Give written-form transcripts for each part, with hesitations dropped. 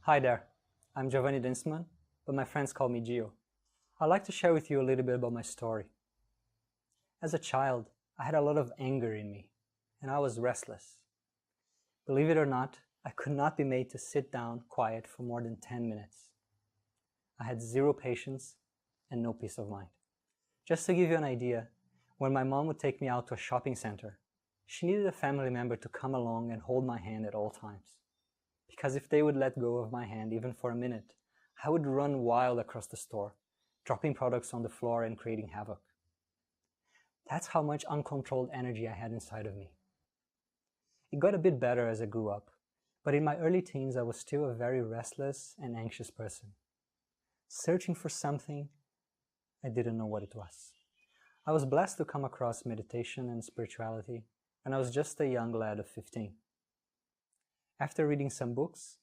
Hi there, I'm Giovanni Dienstmann, but my friends call me Gio. I'd like to share with you a little bit about my story. As a child, I had a lot of anger in me, and I was restless. Believe it or not, I could not be made to sit down quiet for more than 10 minutes. I had zero patience and no peace of mind. Just to give you an idea, when my mom would take me out to a shopping center, she needed a family member to come along and hold my hand at all times. Because if they would let go of my hand even for a minute, I would run wild across the store, dropping products on the floor and creating havoc. That's how much uncontrolled energy I had inside of me. It got a bit better as I grew up, but in my early teens I was still a very restless and anxious person, searching for something I didn't know what it was. I was blessed to come across meditation and spirituality, and I was just a young lad of 15. After reading some books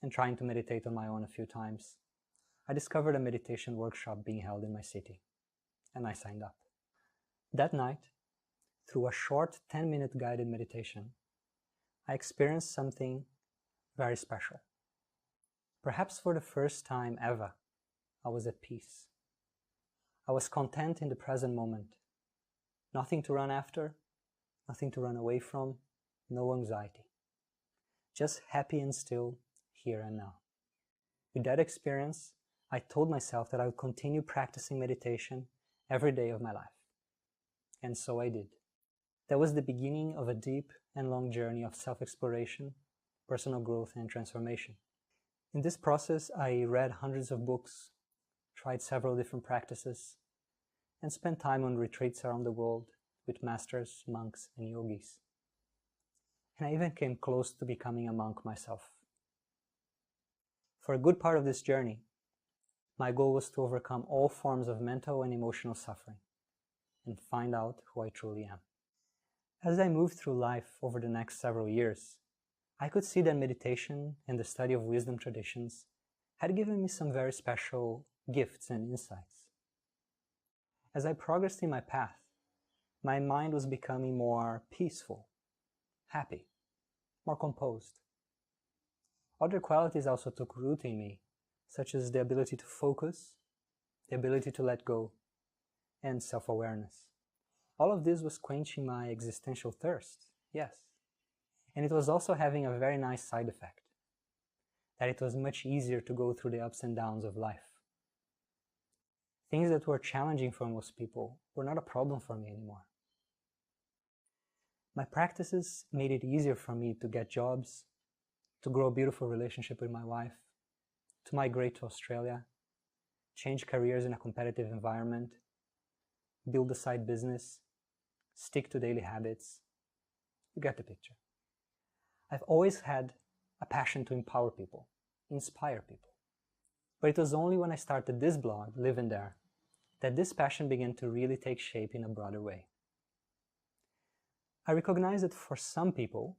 and trying to meditate on my own a few times, I discovered a meditation workshop being held in my city, and I signed up. That night, through a short 10-minute guided meditation, I experienced something very special. Perhaps for the first time ever, I was at peace. I was content in the present moment. Nothing to run after, nothing to run away from, no anxiety. Just happy and still, here and now. With that experience, I told myself that I would continue practicing meditation every day of my life. And so I did. That was the beginning of a deep and long journey of self-exploration, personal growth, and transformation. In this process, I read hundreds of books, tried several different practices, and spent time on retreats around the world with masters, monks, and yogis. And I even came close to becoming a monk myself. For a good part of this journey, my goal was to overcome all forms of mental and emotional suffering and find out who I truly am. As I moved through life over the next several years, I could see that meditation and the study of wisdom traditions had given me some very special gifts and insights. As I progressed in my path, my mind was becoming more peaceful, happy, more composed. Other qualities also took root in me, such as the ability to focus, the ability to let go, and self-awareness. All of this was quenching my existential thirst, yes. And it was also having a very nice side effect, that it was much easier to go through the ups and downs of life. Things that were challenging for most people were not a problem for me anymore. My practices made it easier for me to get jobs, to grow a beautiful relationship with my wife, to migrate to Australia, change careers in a competitive environment, build a side business, stick to daily habits. You get the picture. I've always had a passion to empower people, inspire people. But it was only when I started this blog, Live in There, that this passion began to really take shape in a broader way. I recognize that for some people,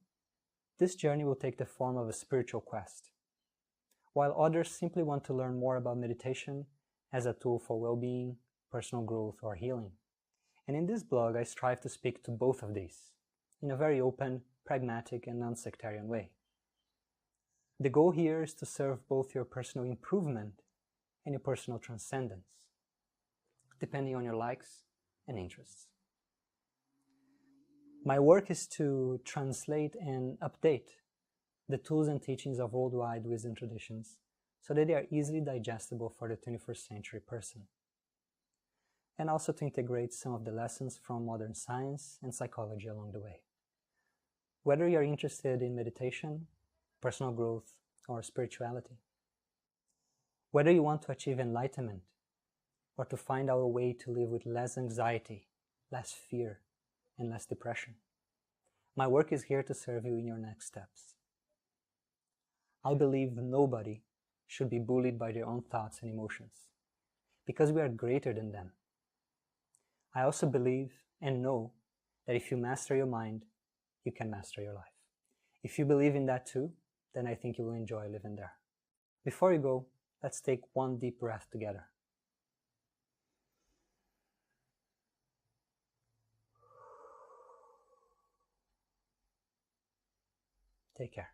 this journey will take the form of a spiritual quest, while others simply want to learn more about meditation as a tool for well-being, personal growth, or healing. And in this blog, I strive to speak to both of these in a very open, pragmatic, and non-sectarian way. The goal here is to serve both your personal improvement and your personal transcendence, depending on your likes and interests. My work is to translate and update the tools and teachings of worldwide wisdom traditions so that they are easily digestible for the 21st century person, and also to integrate some of the lessons from modern science and psychology along the way. Whether you're interested in meditation, personal growth, or spirituality, whether you want to achieve enlightenment or to find out a way to live with less anxiety, less fear, and less depression, my work is here to serve you in your next steps. I believe nobody should be bullied by their own thoughts and emotions, because we are greater than them. I also believe and know that if you master your mind, you can master your life. If you believe in that too, then I think you will enjoy living there. Before you go, let's take one deep breath together. Take care.